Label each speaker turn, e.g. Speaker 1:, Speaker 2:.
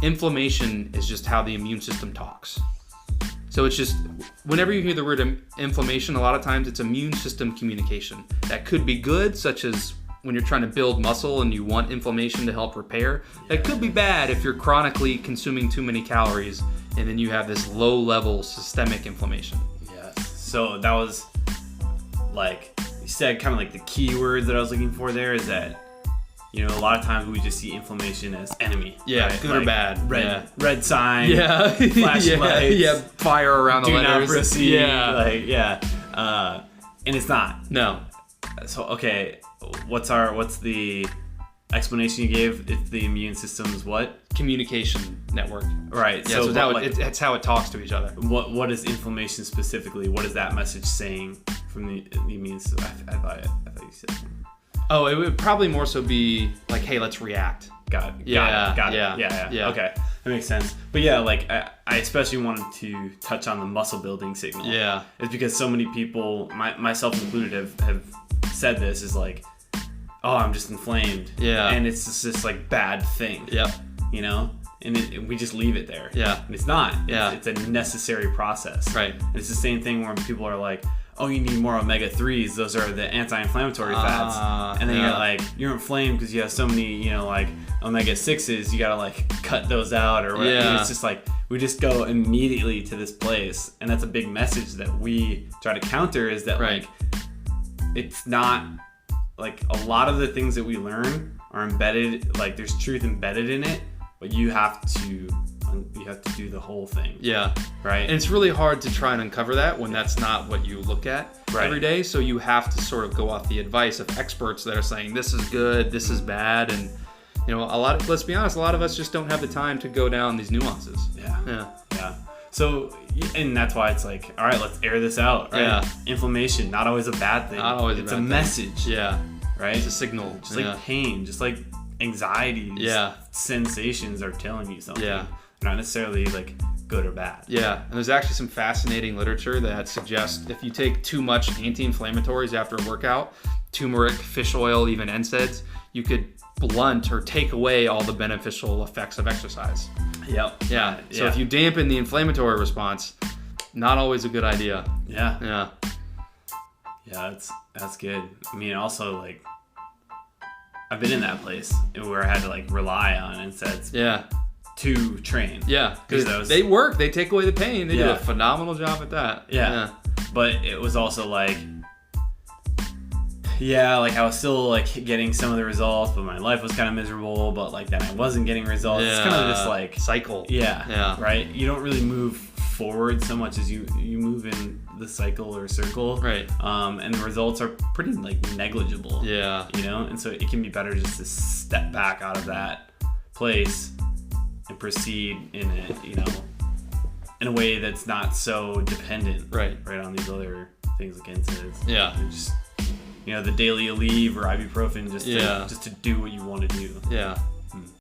Speaker 1: inflammation is just how the immune system talks. So it's just, whenever you hear the word inflammation, a lot of times it's immune system communication. That could be good, such as when you're trying to build muscle and you want inflammation to help repair. That could be bad if you're chronically consuming too many calories and then you have this low-level systemic inflammation.
Speaker 2: Yes. So that was, like, you said kind of like the key words that I was looking for there is that, you know, a lot of times we just see inflammation as enemy.
Speaker 1: Yeah,
Speaker 2: right?
Speaker 1: good
Speaker 2: like
Speaker 1: or bad.
Speaker 2: Red sign.
Speaker 1: Yeah.
Speaker 2: Flashing lights.
Speaker 1: Yeah, fire around the
Speaker 2: do
Speaker 1: letters.
Speaker 2: not proceed.
Speaker 1: Yeah.
Speaker 2: Like, and it's not.
Speaker 1: No.
Speaker 2: So, okay, what's the explanation you gave? If the immune system is what?
Speaker 1: Communication network.
Speaker 2: Right.
Speaker 1: Yeah, so that's how it talks to each other.
Speaker 2: What is inflammation specifically? What is that message saying from the immune system? I thought you said something.
Speaker 1: Oh, it would probably more so be like, hey, let's react.
Speaker 2: Got it. Yeah. Okay, that makes sense. But yeah, like I especially wanted to touch on the muscle building signal.
Speaker 1: Yeah.
Speaker 2: It's because so many people, myself included, have said this is like, oh, I'm just inflamed.
Speaker 1: Yeah.
Speaker 2: And it's just this like bad thing.
Speaker 1: Yep.
Speaker 2: You know? And we just leave it there.
Speaker 1: Yeah.
Speaker 2: And it's not.
Speaker 1: Yeah.
Speaker 2: It's a necessary process.
Speaker 1: Right.
Speaker 2: And it's the same thing where people are like, oh, you need more omega-3s. Those are the anti-inflammatory fats. And then you're like, you're inflamed because you have so many, you know, like omega-6s. You got to like cut those out or whatever.
Speaker 1: Yeah.
Speaker 2: And it's just like, we just go immediately to this place. And that's a big message that we try to counter is that like, it's not like a lot of the things that we learn are embedded, like there's truth embedded in it, but you have to do the whole thing.
Speaker 1: Yeah.
Speaker 2: Right.
Speaker 1: And it's really hard to try and uncover that when that's not what you look at every day. So you have to sort of go off the advice of experts that are saying this is good, this is bad, and you know, let's be honest, a lot of us just don't have the time to go down these nuances.
Speaker 2: Yeah. So, and that's why it's like, all right, let's air this out. Right?
Speaker 1: Yeah.
Speaker 2: Inflammation, not always a bad thing.
Speaker 1: Not always
Speaker 2: it's
Speaker 1: a bad
Speaker 2: a
Speaker 1: thing.
Speaker 2: message.
Speaker 1: Yeah.
Speaker 2: Right.
Speaker 1: It's a signal.
Speaker 2: Just like pain, just like anxiety.
Speaker 1: Yeah.
Speaker 2: Sensations are telling you something.
Speaker 1: Yeah.
Speaker 2: Not necessarily like good or bad.
Speaker 1: Yeah, and there's actually some fascinating literature that suggests if you take too much anti-inflammatories after a workout, turmeric, fish oil, even NSAIDs, you could blunt or take away all the beneficial effects of exercise.
Speaker 2: Yep.
Speaker 1: Yeah. So if you dampen the inflammatory response, not always a good idea.
Speaker 2: Yeah, that's good. I mean, also like I've been in that place where I had to like rely on NSAIDs.
Speaker 1: Yeah.
Speaker 2: To train.
Speaker 1: Yeah, because they work. They take away the pain. They do a phenomenal job at that.
Speaker 2: Yeah. But it was also like, like I was still like getting some of the results, but my life was kind of miserable, but like then I wasn't getting results.
Speaker 1: Yeah.
Speaker 2: It's kind of this like
Speaker 1: cycle.
Speaker 2: Yeah. Right? You don't really move forward so much as you move in the cycle or circle.
Speaker 1: Right.
Speaker 2: And the results are pretty like negligible.
Speaker 1: Yeah.
Speaker 2: You know? And so it can be better just to step back out of that place and proceed in a, you know, in a way that's not so dependent right on these other things like NSAIDs.
Speaker 1: Yeah.
Speaker 2: And just, you know, the daily Aleve or ibuprofen just to do what you want to do.
Speaker 1: Yeah.